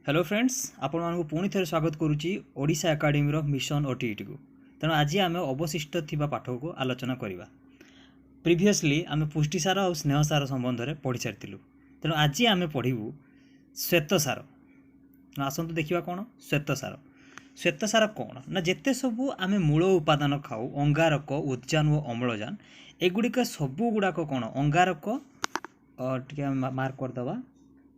Hello friends आपण मानक पुणी थे स्वागत करुच्ची ओडिशा एकाडेमी मिशन ओटीईटी को। तेणु आज आम अवशिष्ट थिबा पाठ को आलोचना करवा। प्रिवियसली आम पुष्टिसार और स्नेहसार संबंध में पढ़ी सारी। तेणु आज आम पढ़ू श्वेतसार। आसतु देखा कौन श्वेतसार। श्वेतसार कौन ना जिते सबू आम मूल उपादान खाऊ अंगारक उद्जान और अम्लजान एगुड़िक सबू गुड़ाक कौन अंगारक टे मार्क करदे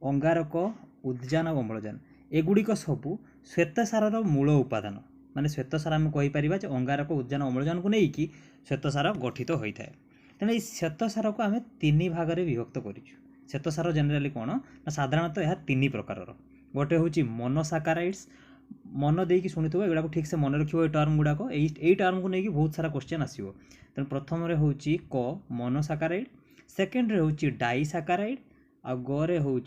अंगारक उद्जान और अम्लजान एगुड़िक सबू श्वेतसार मूल उपादान माने श्वेतसार आम कहीपर अंगारक उद्जान अम्लजान को लेकिन श्वेतसार गठित होता है। तेणु श्वेतसार को आम तीन भाग में विभक्त करूँ। श्वेतसार जेनेराली कौन ना साधारणतः यह तीन प्रकार गोटे हूँ मोनोसाकाराइड्स मन देकी शुणी एगुड़ा ठीक से मन रखिए टर्म गुड़ाक यही टर्म को लेकिन बहुत सारा क्वेश्चन आसो। तेणु प्रथम हूँ क मोनोसाकाराइड सेकेंड हूँ डाइसाकाराइड आ गरे हूँ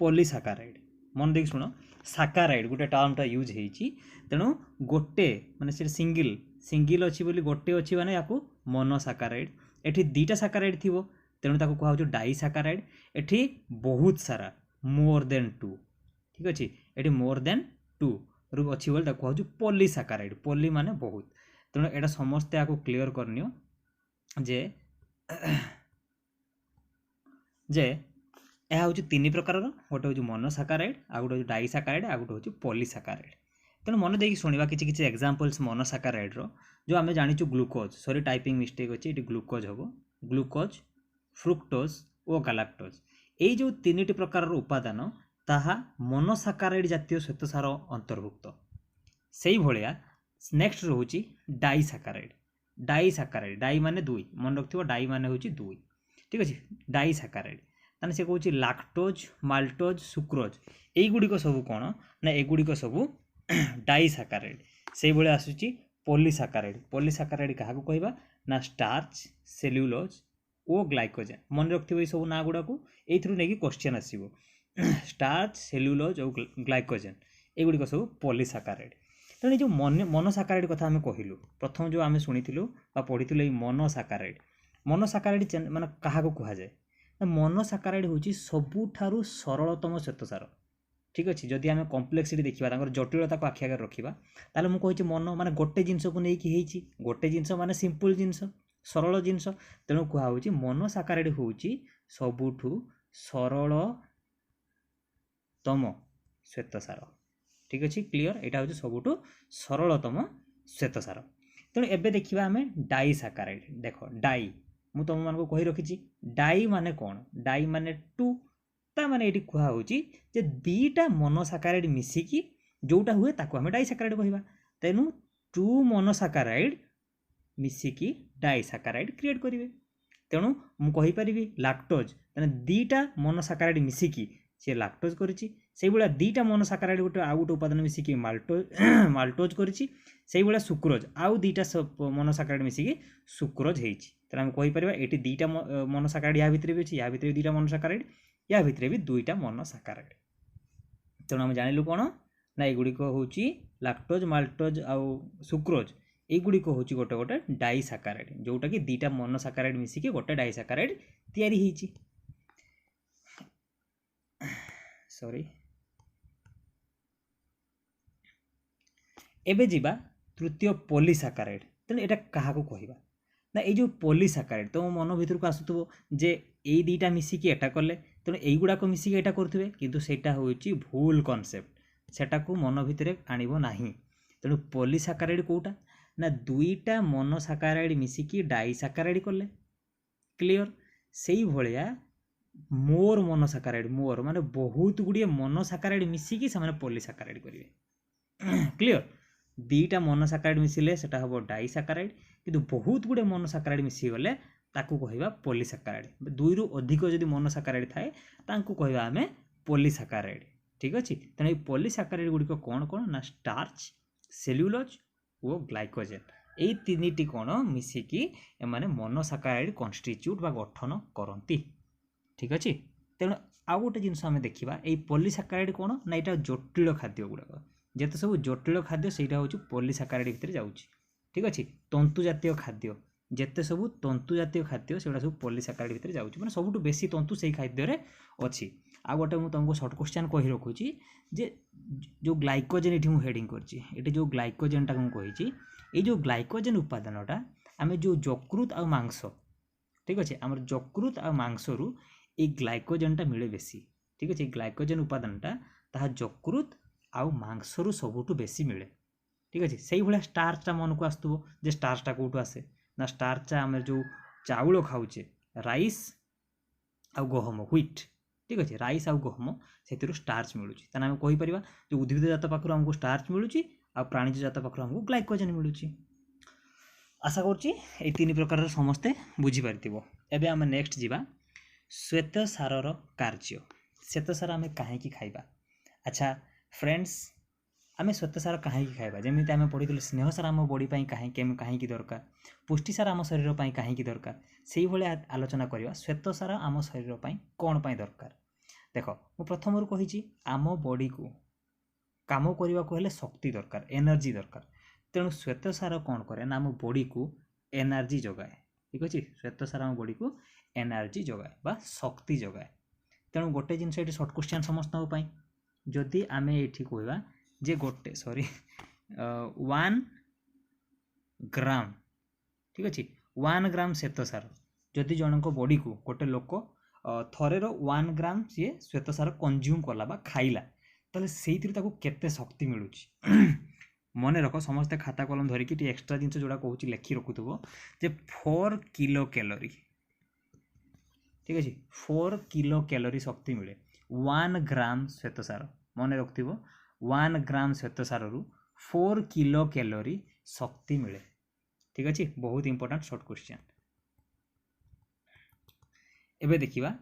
पॉलीसाकाराइड। मन देखिए शुण साकाराइड गोटे टर्मटा यूज होती तेणु गोटे माने से सिंगल सिंगल अच्छी बोली गोटे अच्छी माने या मोनोसाकाराइड एठी दीटा साकाराइड थी तेणु ताको कहा डाइसाकाराइड एठी बहुत सारा मोर देन टू ठीक अच्छे ये मोर देन टू रु अच्छी बोली कहा पॉलीसाकाराइड पॉली माने बहुत। तेणु एटा समस्ते आपको क्लियर करनियो जे जे यह हूँ तीन प्रकार गोटे हूँ मोनोसाकाराइड आ गोटे हूँ डाइसाकाराइड आ गोटे हूँ पॉलीसाकाराइड। तेणु मन देखिए शुणा किसी एग्जांपल्स मोनोसाकाराइड जो आम जाचु ग्लूकोज सॉरी टाइपिंग मिस्टेक अच्छी ये ग्लूकोज हम ग्लूकोज फ्रुक्टोज और गालाक्टोज ये जो तीन प्रकार उपादान ताहा मोनोसाकाराइड जातीय श्वेतसार अंतर्भुक्त। से भाया नेक्स्ट रोचे डाइसाकाराइड डाइसाकाराइड डाइ माने दुई मन रखियो डाइ माने हूँ दुई ठीक अच्छे डाइसाकाराइड ताने से कहूँ लाक्टोज माल्टोज सुक्रोज यहीगुड़िक सब कौन ना एगुड़िक सब डाइसाकाराइड से भाई आसूची पॉलीसाकाराइड पॉलीसाकाराइड क्या कहवा ना स्टार्च सेल्युलोज और ग्लाइकोजेन मन रखिए ये सब ना गुड़ाक ये नहीं क्वेश्चन आसो स्टार्च सेल्युलोज और ग्लाइकोजेन एगुड़िक सब पॉलीसाकाराइड। तेणु जो मोनोसाकाराइड कथा आम कहलु प्रथम जो आम शुणी पढ़ी मोनोसाकाराइड मोनोसाकाराइड माने क्या कह जाए मोनोसाकाराइड हूँ सबुठारु सरलतम श्वेतसार ठीक अच्छे। जदि आम कम्प्लेक्सिटी देखा जटिलता को आखि आगे रखा ताले मुझे मन माने गोटे जिनस को लेकिन गोटे जिनस माने सिंपल जिनस सरल जिनस तेणु कहुच्छी मोनोसाकाराइड हूँ सबुठु सरलतम श्वेतसार ठीक अच्छे क्लियर यहाँ हूँ सबुठु सरलतम श्वेतसार। तेणु एबे देखिए आम डाइसाकाराइड देख डाइ मु तुम मान को कही रखी डाइ माने कौन डाइ माने टू ता माने ये कहुँ जे दीटा मोनोसाकाराइड मिसिकी जोटा हुए ताको आम डाइसाकाराइड कहवा। तेणु टू मोनोसाकाराइड मिसिकी डाइसाकाराइड क्रिएट करेंगे। तेणु मुझे कहीपरि लाक्टोज दीटा मोनोसाकाराइड मिसिकी सी लाक्टोज करी दीटा मोनोसाकाराइड गोटे आउ गोटे उपादान मिसिकी माल्टोज करी सुक्रोज आउ दीटा मोनोसाकाराइड मिसिकी सुक्रोज होती। तेनाली आम कहीपर ये दीटा मोनोसाकाराइड या भितर भी अच्छी या भितर दीटा मोनोसाकाराइड या भितर भी दुईटा मोनोसाकाराइड। तेणु आम जानिलु कौन ना एगुड़िक हूँ लाक्टोज माल्टोज आउ सुक्रोज एगुड़िक हूँ गोटे गोटे डाइसाकाराइड जोटा कि दीटा मोनोसाकाराइड मिसिकी गोटे डाइसाकाराइड तैयारी होती। सॉरी एबे जीवा तृतीय पॉलीसाकाराइड। तेणु यहाँ क्या कहवा ना ये जो पॉलीसाकाराइड तो मन भर को आसुव जे ये दीटा मिसिकी एटा कले तेणु यहीगुड़ाक मिसिकी एटा करुवे किंतु सेटा हूँ भूल कनसेप्ट सेटा को मन भितर आणिबो नाही। तेणु पॉलीसाकाराइड कोटा ना दुईटा मोनोसाकाराइड मिसिकी डाइसाकाराइड कले क्लियर से भाया मोर मोनोसाकाराइड मोर माने बहुत गुड़िए मोनोसाकाराइड मिसिकी से पॉलीसाकाराइड करेंगे क्लियर दीटा मोनोसाकाराइड मिसिले सेटा हम डाइसाकाराइड किंतु बहुत गुड़े मोनोसाकाराइड मिसीगले ताकू कहवा पॉलीसाकाराइड दुई रु अधिक जदि मोनोसाकाराइड थाए तांकू कहवा आम पॉलीसाकाराइड ठीक अच्छे। तेणु पॉलीसाकाराइड गुड़िक कौन कौन ना स्टार्च सेल्युलोज और ग्लाइकोजेन यही तीन कौन मिसिकी एमाने मोनोसाकाराइड कन्स्टिट्यूट बा गठन करती ठीक अच्छे। तेणु आउ गोटे जिनस आम देखा ये पॉलीसाकाराइड कौन ना यहाँ जटिल खाद्य गुड़ाक जिते सब जटिल खाद्य से हूँ पॉलीसाकाराइड भितर जाऊँगी ठीक अच्छे। तंतु जातीय खाद्य जिते सब तंतु जातीय खाद्य से सब पॉलीसाकाराइड भितर जाऊँगी मैंने सबुठ बेसी तंतु से खाद्य अच्छी आ गोटे मुझे तुमको सर्ट क्वेश्चन कही रखुची जे जो ग्लाइकोजेन ये हेडिंग कर जो ग्लाइकोजेनटा मुझे ये जो ग्लाइकोजेन उपादानटा आम जो यकृत आ मांस ठीक अच्छे आम यकृत आ मांसरू ये ग्लाइकोजेनटा मिले बेसी ठीक अच्छे ग्लाइकोजेन उपादानटा ताहा यकृत आउ मांसरू सबुठू बेसी मिले ठीक अच्छे से भाया स्टार्चटा मन को आसुव जे स्टार्चटा कौटू आसे ना स्टार्चटा आम जो चाउल खाऊे राइस आ गहम व्हीट ठीक अच्छे राइस आउ गहम से स्टार्च मिलूँ ताना आम कहीपर जो उद्भिद जात पाखु आमको स्टार्च मिलूँ आ प्राणीज जात पाखु आमको ग्लाइकोजेन मिलूँ। आशा करुच्ची ये तीन प्रकार समस्ते बुझीपार। एबे आम नेक्स्ट जीवा श्वेत सारर कार्य श्वेत सार आम कहीं खाइबा। अच्छा फ्रेंड्स आम श्वेत सार कहीं खाइबा जमी आम पढ़ी स्नेह सार आम बॉडी कहीं दरकार पुष्टि सार आम शरीर कहीं दरकार से भाया आलोचना करवा श्वेत सार आम शरीर कौन पाई दरकार। देख मु प्रथम कही आम बॉडी को काम करने को हेले शक्ति दरकार एनर्जी दरकार तेणु श्वेत सार कौन करे ना आम बॉडी को एनर्जी जगाए ठीक अच्छे श्वेत सार आम बॉडी को एनर्जी जगाए बा शक्ति जगाए। तेणु गोटे जिनस ये सर्ट क्वेश्चन समस्त जदि आम ये कहवा जे गोटे सॉरी 1 ग्राम ठीक अच्छे 1 ग्राम श्वेत सार जदि जनक बॉडी को गोटे लोक थरेर 1 ग्राम सी श्वेत सार कंज्यूम कला बा खाइला ताले सेइतिर ताको केते शक्ति मिलुची मन रख समस्ते खाता कलम धरिकी एक्सट्रा जिनस जोड़ा कहूँ लेखि रखुव जे 4 किलो कैलोरी ठीक अच्छे 4 किलो कैलोरी शक्ति मिले 1 ग्राम श्वेत सार मन रखिव 1 ग्राम श्वेत सार 4 किलो कैलोरी शक्ति मिले ठीक अच्छे बहुत इंपोर्टेंट शॉर्ट क्वेश्चन। एबे देखिबा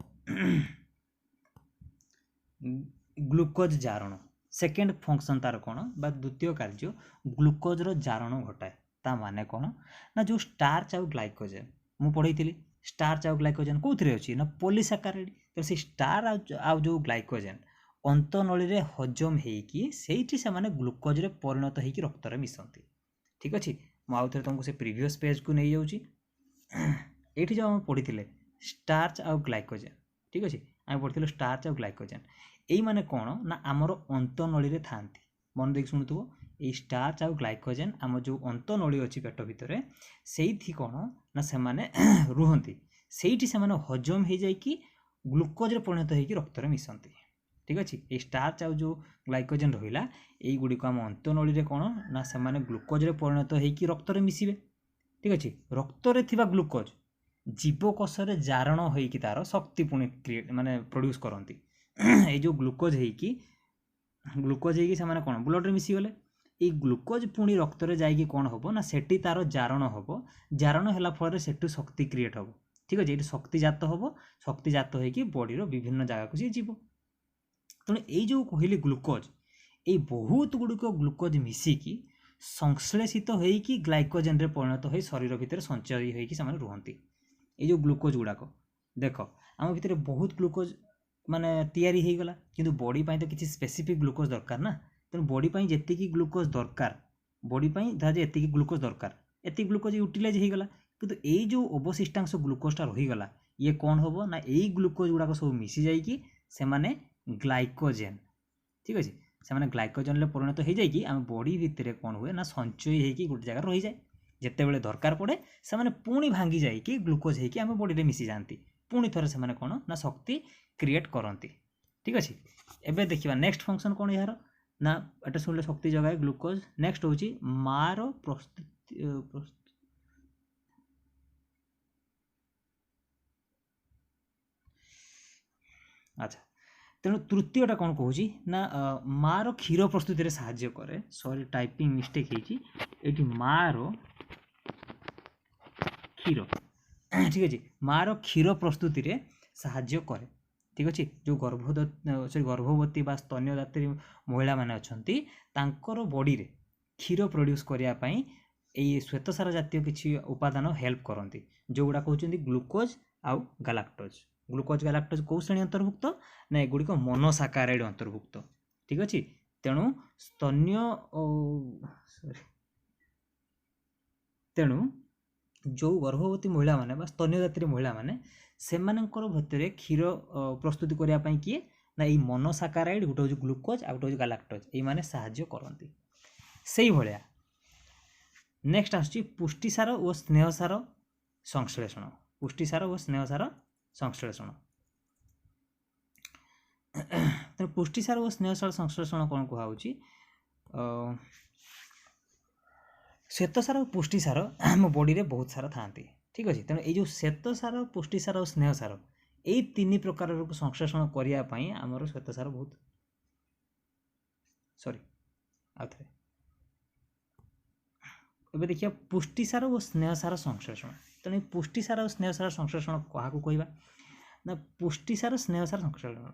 ग्लूकोज जारण सेकेंड फंक्शन तार कौन बा द्वितीय कार्य ग्लूकोज रो जारण घटाए ता माने कौन ना जो स्टार्च आउ ग्लाइकोजेन मु पढ़ी स्टार्च आउ ग्लाइकोजेन कौन अच्छी ना पॉलीसैकेराइड तो से स्टार आउ जो ग्लाइकोजेन अंतनली रे हजम होइकी सेठी से माने ग्लूकोज रे परिणत होइकी रक्त रे मिसंती ठीक अच्छे मु आउ थे तुमको से प्रीवियस पेज को नहीं जाऊँगी ये जो आम पढ़ी स्टार्च आउ ग्लाइकोजेन ठीक अच्छे आम पढ़ी स्टार्च आउ ग्लाइकोजेन यही माने कौन ना आमर अंतनली रे थांती मन देख शुणुव ये स्टार्च आउ ग्लाइकोजेन आम जो अंतनली अच्छी पेट भितर से कौन ना से माने रुहंती सेठी से माने हजम हो जाइकी ग्लूकोज रे परिणत होइकी रक्त रे मिसंती ठीक अच्छे ये स्टार्च आउ जो ग्लाइकोजेन रहिला एई गुडी को आम अंतनली रे कौन ना से माने ग्लूकोज रे परिणत होइकी रक्त रे मिसिबे ठीक अच्छे रक्त रे थिबा ग्लूकोज जीवकोश रे जारण होइकी तार शक्ति पुणी क्रिएट माने प्रोड्यूस करंती ये जो ग्लूकोज होइकी से माने कौन ब्लड रे मिसी गले ये ग्लूकोज पुणी रक्त रे जाइकी कौन होबो ना सेठी तार जारण होबो जारण होला फल सेठू शक्ति क्रिएट होबो ठीक अच्छे ये शक्तिजात होबो शक्तिजात होइकी बॉडी रो विभिन्न जगह को सी जीवो तेणु ये जो कहली ग्लूकोज ये बहुत गुड़िक ग्लूकोज मिसिकी संश्लेषित होइकी ग्लाइकोजेन रे परिणत हो शरीर भितर संचय होइकी से रुहंती ये जो ग्लूकोज गुड़ाक देख आम भितर बहुत ग्लूकोज माने तैयारी हो गला किंतु बॉडी पाई तो किसी स्पेसिफिक ग्लूकोज दरकार ना तेणु बॉडी पाई जेतिकी ग्लूकोज दरकार बॉडी पाई धर एतिकी ग्लूकोज दरकार एति ग्लूकोज यूटिलाइज हो गला किंतु ये जो अवशिष्टांश ग्लूकोजटा रहीगला ये कौन होबो ना यही ग्लूकोज गुड़ाक सब मिसी जाइकी से माने ग्लाइकोजेन ठीक अच्छे से माने ग्लाइकोजेन रे परिणत हो जाइकी आम बॉडी भितर कौन हुए ना संचय होइकी गोटे जगह रही जाए जिते बेले दरकार पड़े से माने पुणी भांगी जाइकी ग्लूकोज होइकी आम बॉडी रे मिसी जाती पुणी थरे से माने कौन ना शक्ति क्रिएट करती ठीक अच्छे। एबे देखिबा नेक्स्ट फंक्शन कौन यार ना एटा सुनले शक्ति जगाए ग्लूकोज नेक्स्ट होची मार प्रस्तुति अच्छा तेणु तृतीयटा कौन कहूँ ना मार क्षीर प्रस्तुति साहाय्य करे सॉरी टाइपिंग मिस्टेक होती मार क्षीर ठीक अच्छे मार क्षीर प्रस्तुति साहाय्य करे ठीक अच्छे जो गर्भवती बा स्तन्यदात्री महिला माने अछंती तांकर बॉडी रे क्षीर प्रोड्यूस करने ये श्वेतसार जातीय किसी उपादान हेल्प करती जो गुड़ा कहते ग्लूकोज आउ गालाक्टोज कौ श्रेणी अंतर्भुक्त ना एगुड़िक मोनोसाकाराइड अंतर्भुक्त ठीक अच्छे तेणु तेणु जो गर्भवती महिला माने बा स्तन्यदात्री महिला माने सेमानंकर भितर क्षीर प्रस्तुति करने किए ना ये मोनोसाकाराइड गोटे हूँ ग्लुकोज आ गोटे हूँ गालाक्टोज ये साहाय्य करती से भाया। नेक्स्ट आसुची पुष्टिसार और स्नेहसार संश्लेषण। पुष्टिसार और स्नेहसार संश्लेषण तेणु पुष्टिसार और स्नेहसार संश्लेषण कौन कहुच्छी श्वेतसार और पुष्टिसार आम बॉडी में बहुत सारा था ठीक अच्छे। तेणु ये श्वेतसार पुष्टिसार और स्नेहसार यही तीन प्रकार संश्लेषण करने आमर श्वेतसार बहुत सॉरी आउे एबे देखिए पुष्टिसार और स्नेहसार संश्लेषण। तेणु पुष्टिसार और स्नेहसार संश्लेषण क्या कहवा ना पुष्टिसार स्नेहसार संश्लेषण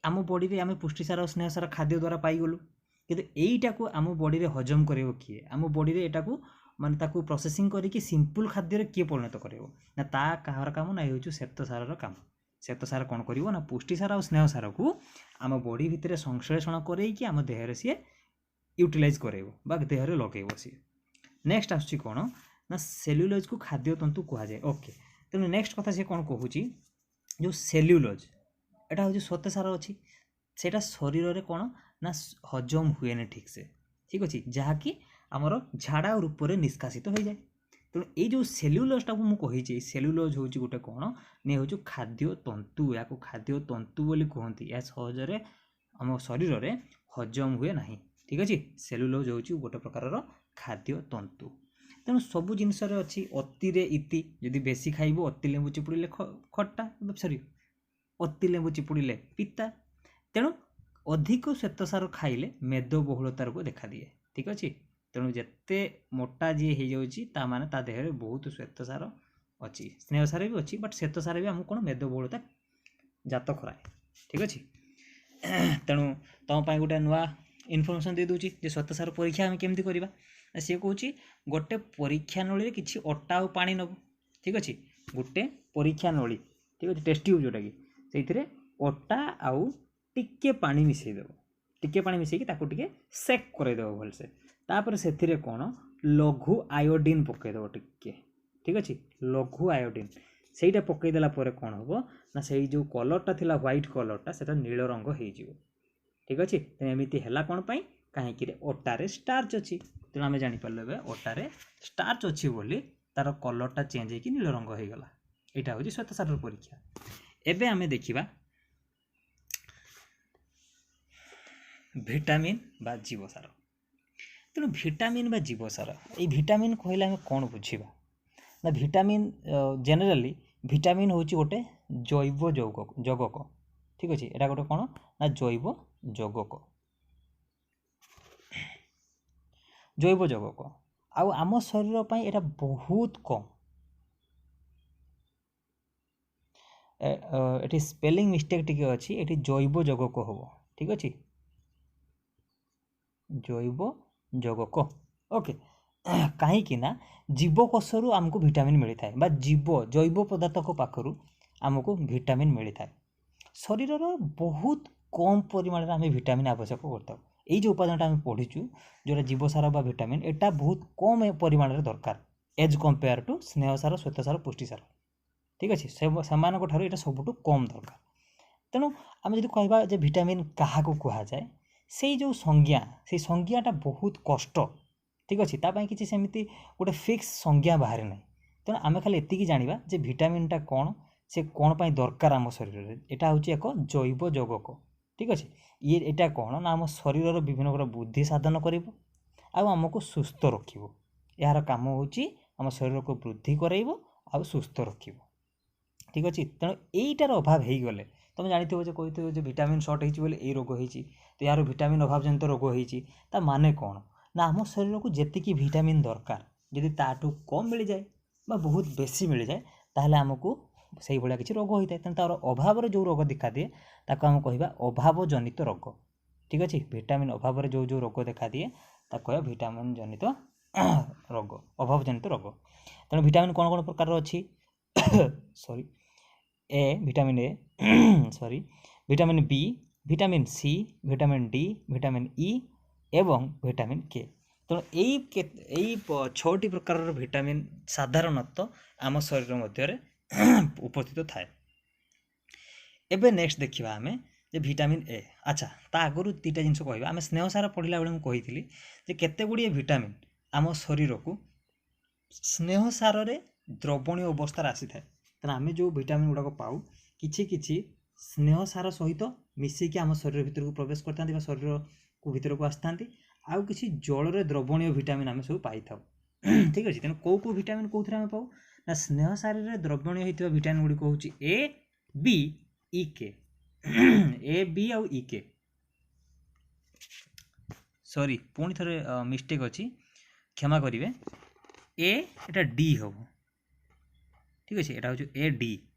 आम बॉडी में आम पुष्टिसार और स्नेहसार खाद्य द्वारा पाईगलु किंतु यहीटा को आम बॉडी में हजम करेबो किए आम बॉडी में एटा को माने ताकू प्रोसेसिंग करके सिंपल खाद्य किए परिणत करेबो ना ता कहार काम ना ये श्वेतसार काम। श्वेतसार कौन करिवो ना पुष्टिसार और स्नेहसार को आम बॉडी भितर संश्लेषण करके आम देहरे सी यूटिलाइज करेबो बा देहरे लगेबो सी। नेक्स्ट आसुची कौन ना सेल्युलोज को खाद्य तंतु कह जाए। ओके तेणु नेक्स्ट कथा सी कौन कहूँ जो सेल्युलोज एटा हूँ श्वेतसार अच्छी सेटा शरीर में कौन ना हजम हुए ठीक से ठीक अच्छे जहाँकि आमर झाड़ा रूप में निष्कासित हो जाए। तेणु ये जो सेल्युलोजटा को मुझे सेल्युलोज हूँ गोटे कौन ने हूँ खाद्य तंतु या खाद्य तंतु बोली कहती या सहजरे आम शरीर में हजम हुए ना ठीक अच्छे। सेल्युलोज हूँ गोटे प्रकार खाद्य तंतु। तेणु सबू जिनस अच्छी अति इति जदि बेसी खाइब अति लेंबू चिपुड़े खट्टा सॉरी अति लेंबू चिपुड़े पिता। तेणु अधिक श्वेतसार खाइले मेदबहुलतार को देखा दिए ठीक अच्छे। तेणु जिते मोटा जी हो जाने ता देह बहुत श्वेतसार अच्छी स्नेहसार भी अच्छी बट श्वेतसार भी आमको कौन मेदबहुलता जात कराए ठीक अच्छे। तेणु तुम गोटे नुआ इनफर्मेशन दे दूची जे श्वेतसार परीक्षा आम केमती करवा सी कौच गोटे परीक्षा नली किसी अटा और पानी नब ठीक अच्छे। गोटे परीक्षा नली ठीक अच्छे टेस्ट ट्यूब जोटा कि से अटा आउ टिके पानी मिसईदेव टिके पानी मिसई टे सेक करदेव भलसे तापर से कौन लघु आयोडीन पकईदेव टिके ठीक अच्छे। लघु आयोडीन से पकईदेला कौन हम ना से जो कलरटा थिला व्हाइट कलरटा से नील रंग हो ठीक अच्छे। एमती है कौन पाई कहीं अटारे स्टार्च अच्छी तेणु आम जापर अटारे स्टार्च अच्छी बोली तार कलरटा चेंज हो नील रंग हो गला। यहाँ हूँ श्वेतसार परीक्षा। एबे आमे देखिबा विटामिन बा जीवसार। तेणु विटामिन बा जीवसार ये विटामिन कहले आम कौन बुझा ना विटामिन जेनेराली विटामिन हूँ गोटे जैव जगक ठीक अच्छे। यहाँ गोटे कौन ना जैव जगक जैव जगक आउ आम शरीर पर यह बहुत कम ये स्पेलिंग मिस्टेक टी अच्छी ये जैव जगक हम ठीक अच्छे जैव जगक ओके। कहीं जीवकोशरू आमको विटामिन मिलता है जीव जैव पदार्थ पाखु आमको विटामिन मिलता है। शरीर बहुत कम परिमाण आम विटामिन आवश्यक करता ये जो उपादान आम पढ़ीचु जोटा जीवसार बा विटामिन एटा बहुत कम परिमाण दरकार एज कंपेयर टू स्नेहसार श्वेतसार पुष्टिसार ठीक अच्छे से यहाँ सबुठ कम दरकार। तेणु आम जो कहवा विटामिन क्या कह जाए से जो संज्ञाटा बहुत कष्ट ठीक अच्छे तापाई किसी सेमती गोटे फिक्स संज्ञा बाहर ना। तेणु आम खाली एति जाना जे विटामिनटा कौन से कौन पाई दरकार आम शरीर में यहाँ हूँ एक जैव जगक ठीक अच्छे। ये यहाँ कौन ना आम शरीर विभिन्न प्रकार बुद्धि साधन कर आमको सुस्थ रख यार कम हूँ आम शरीर को वृद्धि करब आ सुस्थ रख ठीक अच्छे। तेणु यहीटार अभाव हो गले तुम जानी कहते जो विटामिन सर्ट होती रोग होती तो यार विटामिन अभाव जनित रोग होती माने कौन ना आम शरीर को जी विटामिन दरकार जदि ताठू कम मिल जाए बहुत बेसी मिल जाए ताहले आमको से भाया किसी रोग होता है। तेणु तार अभाव जो रोग देखा दिए ताको आम कहवा अभाव जनित रोग ठीक अच्छे। विटामिन अभाव जो जो रोग देखा दिए कह विटामिन जनित रोग अभाव जनित रोग। तेणु विटामिन कौन कौन प्रकार अच्छी sorry A vitamin A sorry vitamin B vitamin C vitamin D vitamin E एवं विटामिन के। तेणु यही 6टी प्रकार विटामिन साधारणतः आम शरीर मध्य उपस्थित थाए। एबे नेक्स्ट देखिबा आमे जे ভিটামিন ए। अच्छा ता आगु दुईटा जिनस कहवा आम स्नेहसार पढ़ला बेले मुझे जे केते गुड़िए ভিটাमिन आम शरीर को स्नेहसार द्रवणीय अवस्था आसी थाए। तेना आम जो ভিটাमिन गुड़ाक पाऊ कि स्नेहसार सहित मिसेक आम शरीर भितर को प्रवेश करता शरीर को भितर को आसता आउ कि जल द्रवणीय ভিটাमिन आम सब पाई था। ठीक अच्छे तेणु कौ ভিटामिन कौन आम पाऊ ना स्नेहसार द्रवणीय होता ভিटामिन गुड़िक हूँ ए बी इ के ए बी आउ इ के सॉरी पुणी थे मिस्टेक अच्छी क्षमा करेंगे ए एटा डी हम। ठीक अच्छे यहाँ हूँ A D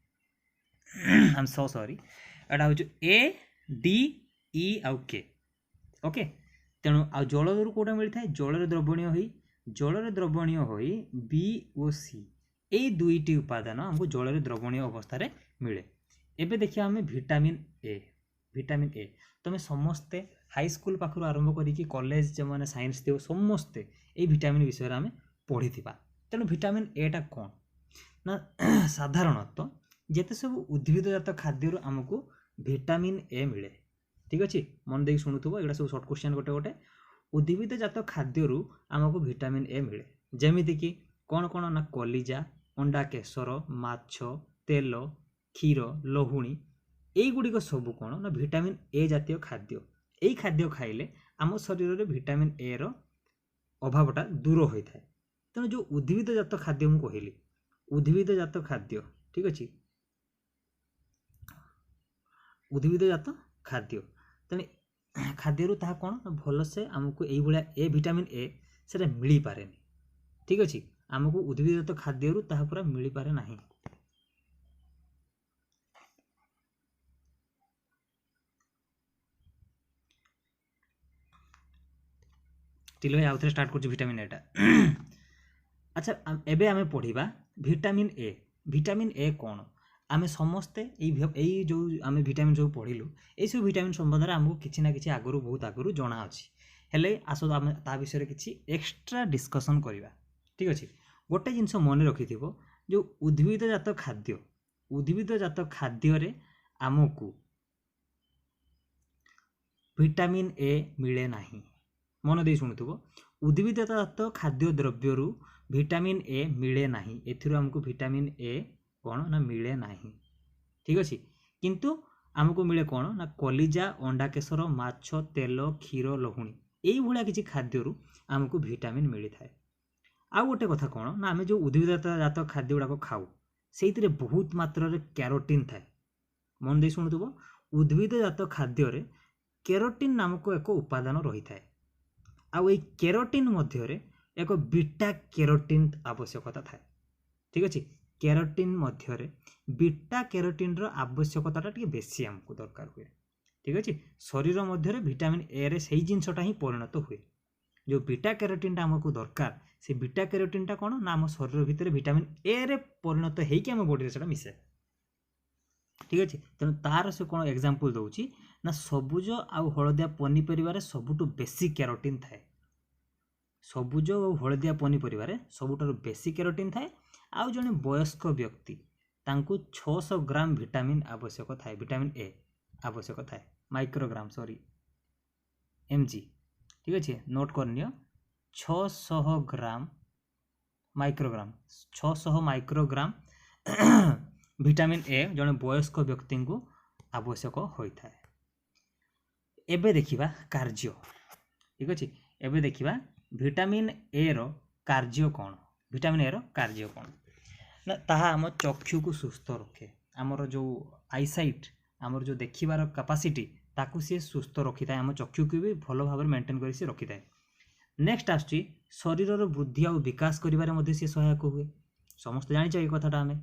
I am so sorry यहाँ हूँ ए डी इ आउ के ओके। तेणु आ जल कौटा मिलता है जल द्रवणीय हो बी ओ सी यही दुईटी उपादान आमको जल द्रवणीय अवस्था मिले। एबे देखिए आम ভিটাमिन ए तुम समस्ते हाई स्कूल पाखर आरंभ करी कॉलेज जो मैंने साइंस देव समस्ते ये ভিটাमिन विषय आम पढ़ी। तेणु ভিটাमिन एटा कौन ना साधारणतः जिते सब उद्भिदजात खाद्य आमको ভিটাमिन ए मिले। ठीक अच्छे मन देख शुणुव यहाँ सब सर्ट क्वेश्चन गोटे गोटे उद्भिदजात खाद्य आमको ভিটাमिन ए मिले जमीती कि कौन कौन ना कलिजा अंडा केशर माछ तेल क्षीर लहुणी यहीगुड़िक सब कौन ना ভিটাमिन ए जातीय खाद्य। यही खाद्य खाइले आम शरीर में ভিটাमिन ए रो अभावटा दूर होता है। तेणु जो उद्भिदजात खाद्य मुझे कहली उद्भिदजात खाद्य ठीक अच्छे उद्भिदजात खाद्य तेणु खाद्य ताहा कौन भल से आमको यही ए ভিটাमिन ए से मिल पारे। ठीक अच्छे आमको उद्भिदजात खाद्य ताहा पूरा मिल पारे नहीं। टिल भाई आउ थे स्टार्ट कर ভিটাमिन एटा। अच्छा एबे आमे पढ़िबा ভিটাमिन ए कौन आमे समस्ते यही जो आमे ভিটাमिन जो पढ़िलु ये सब ভিটাमिन संबंध में आमको किसी ना कि आगु बहुत आगु जना अच्छी हेले आस आम ता विषय किसी एक्स्ट्रा डिस्कसन करवा। ठीक अच्छे गोटे जिनस मन रखि जो उद्भिदजात खाद्य आमको ভিটাमिन ए मिले नहीं। मन दे शुणुव उद्भिदजात खाद्य द्रव्य ভিটাमिन ए मिले नहीं एथिरो हमको ভিটাमिन ए कौन ना मिले नहीं। ठीक अच्छे किंतु आमको मिले कौन ना कलिजा अंडा केशर माछ तेल क्षीर लहुणी यही भाया किसी खाद्य आमको ভিটাमिन मिली थाए। आउ गोटे कथा कौन ना आम जो उद्भिदजात खाद्य गुड़ाक खाऊ से बहुत मात्रा कैरोटीन थाए। मन दे शुणुव उद्भिदजात खाद्य कैरोटीन नामक एक उपादान रही थाए आउ ये कैरोटीन मध्य एक बीटा कैरोटीन आवश्यकता थाए। ठीक अच्छे कैरोटीन मध्य बीटा कैरोटीन आवश्यकता टी बेसी आमको दरकार हुए। ठीक अच्छे शरीर मध्य ভিটাमिन ए रे सही जिनसटा ही परिणत हुए जो बीटा कैरोटीन आमको दरकार से बीटा कैरोटीन कौन ना आम शरीर भितर ভিটাमिन ए रे परिणत होकर आम बॉडी से मिसे। ठीक अच्छे तेणु तार से कौन एग्जांपल दूची ना सबुज आउ हलदिया पनीपरिया सबुठु बेसी कैरोटीन थाए। सबुज और हलदिया पनीपरिया सबुठारु बेसी कैरोटीन थाए आउ जने वयस्क व्यक्ति तांकु 600 ग्राम ভিটাमिन आवश्यक थाए ভিটাमिन ए आवश्यक थाए माइक्रोग्राम सॉरी mg। ठीक अच्छे नोट करनियो 600 ग्राम माइक्रोग्राम 600 माइक्रोग्राम ভিটাमिन ए जने वयस्क व्यक्ति को आवश्यक होता है। एबे देखिबा कार्य। ठीक अच्छे एबे देखिबा ভিটাमिन ए रो कार्य कौन ভিটাमिन ए रो कार्य कौन ना ताहा आम चक्षु को सुस्थ रखे आमर जो आईसाइट आमर जो देखिबार कैपेसिटी ताकू सी सुस्थ रखी था आम चक्षु को भी भल भाव मेंटेन कर सी रखी थाए। नेक्स्ट आसुची शरीर वृद्धि और विकास करिबारे मध्ये सी सहायक हुए समस्त जानिछ ए कथाटा आमे।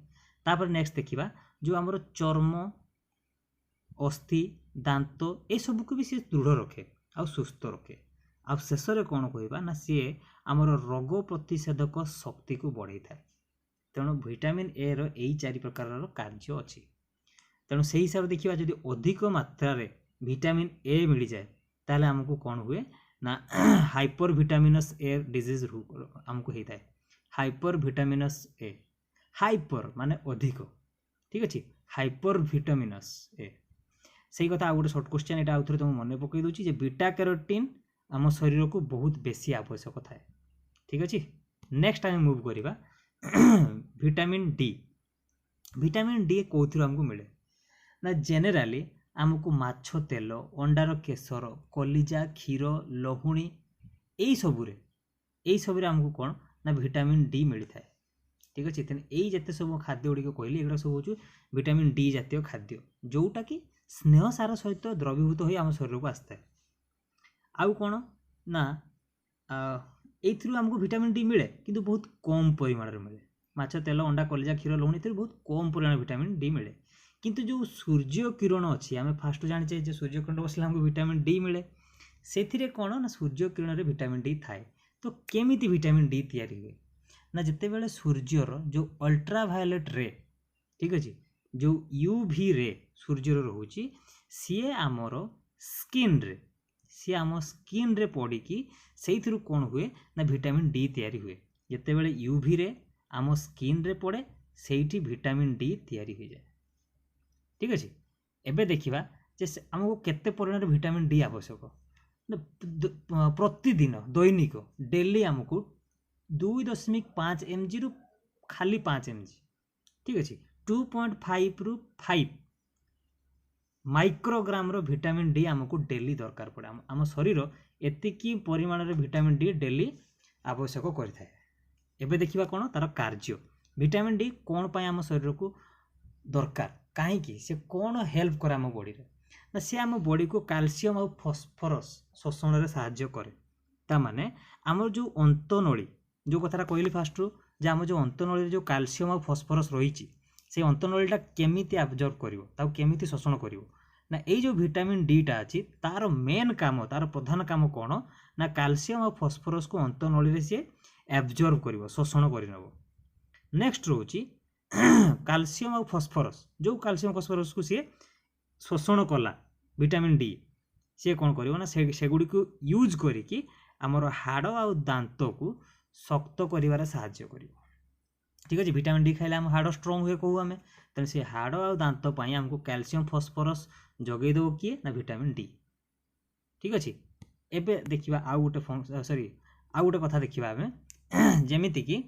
तापर नेक्स्ट देखिबा जो आमर चर्म अस्थि दांत ए सब को भी सी दृढ़ रखे आ सुस्थ रखे आ शेष में कौन कहवा ना सी आमर रोग प्रतिषेधक शक्ति को बढ़ाई थाए। तेणु ভিটাमिन ए रो यही 4 प्रकार कार्य अच्छी। तेणु से हिसाब से देखिए जदि अधिक मात्रा रे ভিটাमिन ए मिल जाए ताले आमको कौन हुए ना हाइपर ভিটামিনাস ए डिजीज आमको होता है हाइपर ভিটামিনাস ए हाइपर माने अधिक। ठीक अच्छे हाइपर ভিটামিনাস ए सही कथा गोटे सर्ट क्वेश्चन यहाँ आउ थे तुम मन पकई दूसरी जे बीटा कैरोटीन आम शरीर को बहुत बेसी आवश्यक थाए। ठीक अच्छे नेक्स्ट आम मूव करवा विटामिन डी। विटामिन डी कौन आमको मिले ना जेनेराली आमको माछ तेल अंडार केसर कलिजा क्षीर लहुणी यही सबुरे आमको कौन ना विटामिन डी मिलता है। ठीक अच्छे यही जिते सब खाद्य गुड़िक कहली एगुड़ा सब हूँ विटामिन डी जातीय खाद्य जोटा कि स्नेह सार सहित द्रवीभूत हो आम शरीर को आसता है। आउ कौन ना एथरू आमको विटामिन डी मिले किंतु बहुत कम परिमाण में मिले। माछ तेल अंडा कलिजा क्षीर लहुणी बहुत कम परिमाण विटामिन डी मिले किंतु जो सूर्य किरण अच्छी आम फास्ट जाने जो सूर्य किरण बसले आमको विटामिन डी मिले से कौन ना सूर्य किरण में विटामिन डी थाए। तो केमिति विटामिन डी तैयारी हुए ना जिते बेले सूर्यर जो अल्ट्रावायोलेट रे ठीक अच्छे जो यूवी रे सूर्यर रोचे सी आमर स्किन रे सी आम स्किन रे पड़ी कि से कौन हुए ना विटामिन डी तैयारी हुए। जिते बेले यूवी रे आम स्किन रे पड़े से विटामिन डी तैयारी हो जाए। ठीक अच्छे एबे देखिबा जे आमको केते परिमाण विटामिन डी आवश्यक प्रतिदिन दैनिक डेली आमको 2.5 mg रु खाली 5 mg ठीक अच्छे 2.5 रु 5 माइक्रोग्राम रो विटामिन डी आमको डेली दरकार पड़े। आम शरीर एतिकी परिमाण रे विटामिन डी डेली आवश्यक करता है। एबे देखिबा कौन तार कार्य विटामिन डी कौन पाए आम शरीर को दरकार कहीं से कौन हेल्प करे आम बॉडी रे ना सी आम बॉडी को कैल्शियम और फॉस्फोरस शोषण में साहाय्य करे। ता माने आम जो अंतनली जो कथा कहली फास्ट जे आम जो अंतनली जो कैल्शियम और फॉस्फोरस रही से अंतनलीटा केमिति एब्जॉर्ब करिवो केमिति शोषण करिवो ना ये जो विटामिन डीटा अच्छी तार मेन काम तार प्रधान काम कौन ना कैल्शियम और फॉस्फोरस को अंतनली रे सी एब्जॉर्ब करिवो शोषण करिनबो। नेक्स्ट रोची कैल्शियम और फॉस्फोरस जो कैल्शियम फॉस्फोरस को सी शोषण कला विटामिन डी सी कौन करिवो ना सेगुडी को यूज करिकी आमर हाड़ आ दांत को शक्त करिवारे साहाय्य करिवो। ठीक अच्छे विटामिन डी खाइले आम हाड़ स्ट्रंग हुए कहू आम तेणु से हाड़ आ दांत पाई आमको कैल्शियम फॉस्फोरस जगै देव किए ना विटामिन डी। ठीक अच्छे एबे देखिबा आउ गोटे आउ गोटे कथा देखिबा आम जेमिति कि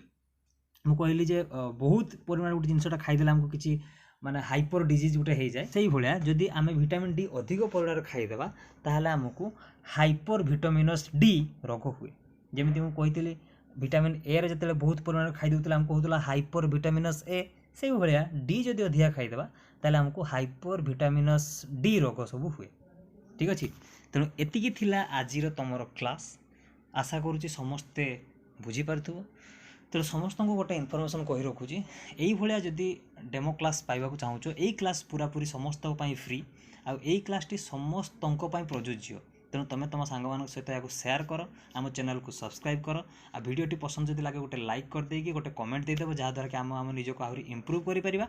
मु कहली जे बहुत परिमाण गोटे जिनसटा खाइदेला आमको किसी माने हाइपर डिजीज गोटे हो जाए से भाया जदि आम विटामिन डी अधिक परिमाण खाईदेवा ताहले आमको हाइपर विटामिनस डी रोग हुए। जमीती मुझे कही विटामिन ए रे जते बहुत परिमाण खाई देउतला हमको होतला हाइपर विटामिनस ए से भाया डी जदि अधिक खाईदेवा ताहले हमको हाइपर विटामिनस डी रोग सब हुए। ठीक अच्छे तेणु एतिकी थिला आजिर तुमर क्लास आशा करुँच समस्ते बुझीपार। तो समस्त को गोटे इनफर्मेशन कही रखुची यही भाया जदि डेमो क्लास पाइबा चाहूच यही क्लास पूरा पूरी समस्त फ्री आई क्लासटी समस्त प्रযোज्य। तेणु तुम तुम सांग मान सहित या शेयर कर आम चैनल को सब्सक्राइब कर आ वीडियोटी पसंद जदि लगे गोटे लाइक कर देगी गोटे कमेंट देदेव जहाँद्वारा कि आम निजक आहरी इम्प्रूव करें।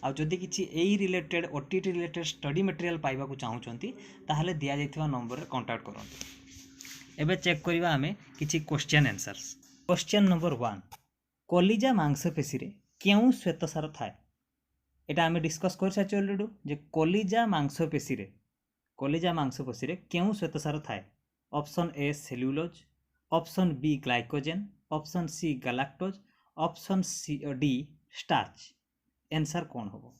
आदि किसी यही related OTT related study material पाइबा चाहूँगी ताहले दि जाइथिबा नंबर रे कांटेक्ट करंतु। एबे चेक करबा आमे किछि क्वेश्चन आंसर्स। क्वेश्चन नंबर 1 कलिजा मांसपेशी रे केउ श्वेतसार थाए एटा आमे डिस्कस कर सारी अलरेडी जे कलिजा मांसपेशी रे केउ श्वेतसार थाए। Option A cellulose option B glycogen option C galactose option C D starch. Answer कौन होबो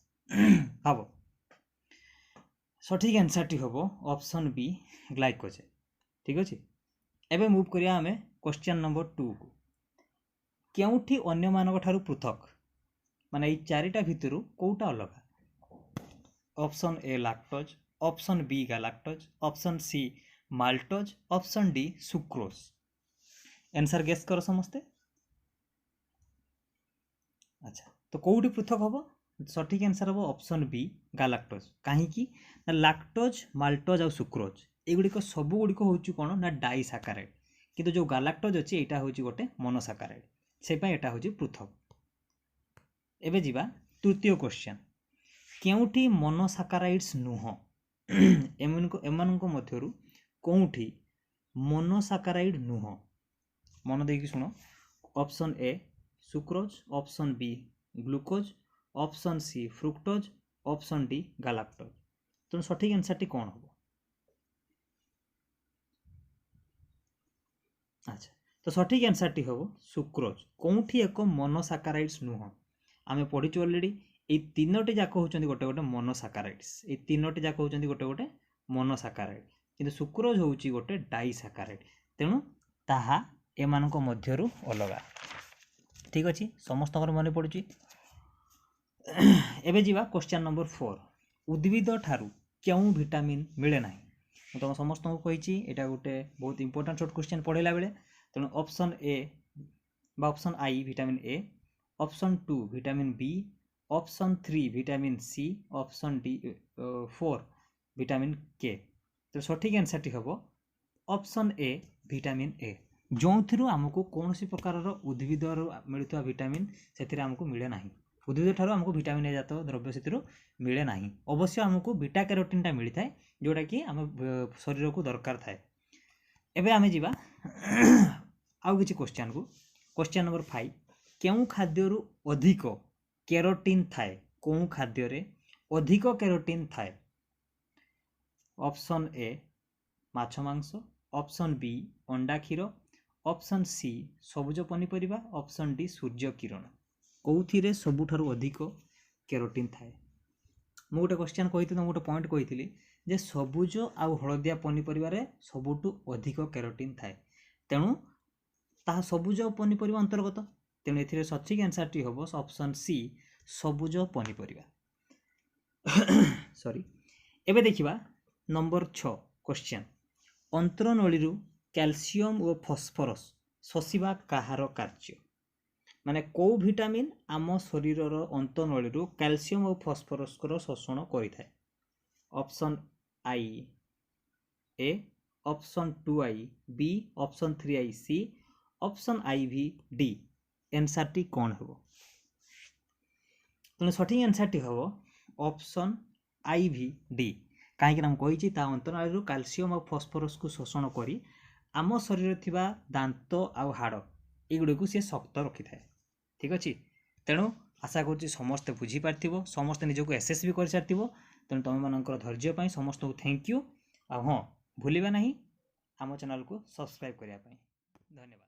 भाबो सठिक आंसर टी होबो ऑप्शन बी ग्लाइकोजेन। ठीक अछि एबे मूव करिया आमे क्वेश्चन नंबर 2 को केउठी अन्य मानक ठारू पृथक माने এই চারিটা ভিতরু কোউটা अलग। Option A lactose option B galactose option C maltose option D sucrose. Answer guess करो समस्ते। अच्छा तो कोउठी पृथक होबो सठिक आंसर होबो ऑप्शन बी गैलेक्टोज। काहे कि ना लैक्टोज माल्टोज और सुक्रोज एगुडी को सब गुडी को होची कोन ना डाइसैकाराइड किंतु जो गैलेक्टोज अछि एटा होची गोटे मोनोसैकाराइड से पाई एटा होची पृथक। एबे जीवा तृतीय क्वेश्चन केउठी मोनोसैकाराइड्स नुह एमानको मध्यरु कोउठी मोनोसैकाराइड नुह मन देकी सुनो। Option A sucrose option B glucose option C fructose option D galactose. तेणु सठिक आंसर टी कौन हम? अच्छा, तो सठिक आंसर टी हम सुक्रोज। कौटी एक मोनोसाकाराइड्स नुह, आम पढ़ी अलरेडी। ये तीनोटी जाक होचंदी गोटे गोटे मोनोसाकाराइड्स, ये तीनोटी जाक होचंदी गोटे गोटे मोनोसाकाराइड, किंतु सुक्रोज होउची गोटे डाइसाकाराइड। तेणु ताहा एमानक मध्यरु अलगा। ठीक अछि, समस्त मन पड़ुची। एबे जीवा क्वेश्चन नंबर 4। उद्भिद ठारू क्यों विटामिन मिले ना? तुम समस्त को कही यहाँ गोटे बहुत इंपोर्टेंट शॉर्ट क्वेश्चन पढ़ेला बेले। तेणु ऑप्शन ए बा option I vitamin A, option 2 vitamin B, option 3 vitamin C, option D 4 vitamin K. तो सठिक आंसर टी हम ऑप्शन ए विटामिन ए, जो आमको कौन सी प्रकार उद्भिद मिलता विटामिन से आमको मिले ना। उद्भिद ठारू आमको विटामिन ए जात द्रव्य से मिले ना। अवश्य आमको बीटा कैरोटीन टा मिलता है जोटा कि आम शरीर को दरकार थाए। एबे आमे जीवा आउ किछि क्वेश्चन को। Question number 5। केउ खाद्यरु अधिक कैरोटीन थाए? कोउ खाद्य रे अधिक कैरोटीन थाए? ऑप्शन ए माछ मांस, ऑप्शन बी अंडा क्षीर, ऑप्शन सी सबुज पनीपरिबा, ऑप्शन डी सूर्य किरण। कौथिरे सबुठारु अधिक कैरोटीन थाए? मु गोटे क्वेश्चन कही गोटे पॉइंट कही जे सबुज आउ हलदिया पनीपरिबा रे सबुठु अधिक कैरोटीन थाए। तेणु ताहा सबुज पनीपरिबा अंतर्गत। तेणु एथिरे सठिक आंसर टी हम ऑप्शन सी सबुज पनीपरिबा। सॉरी। एबे देखिबा नंबर 6 क्वेश्चन। अंतरनळीरु कैल्शियम और फॉस्फोरस शोषिबा काहार कार्य? माने को विटामिन आम शरीर अंतनळीरु कैल्शियम और फॉस्फोरस को शोषण करिथाय? ऑप्शन आई ए, ऑप्शन 2 आई बी, ऑप्शन 3 आई सी, ऑप्शन आई भी डी। आंसर टी कौन हम? तेणु सठिक आंसर टी हम ऑप्शन आई भी डी। कहीं कही अंतनाळीरु कैल्शियम और फॉस्फोरस को शोषण करी आम शरीर थिबा दांत आउ हाड़ एगुड़ी को सी शक्त रखी थाए। ठीक अच्छे। तेणु आशा करुँच समस्ते बुझीपार, समस्ते निजक एसेस भी कर सारी। तेणु तुम मानकर धैर्य समस्त को थैंक यू। हाँ, भूलिबा नहीं आम चैनल को सब्सक्राइब करने। धन्यवाद।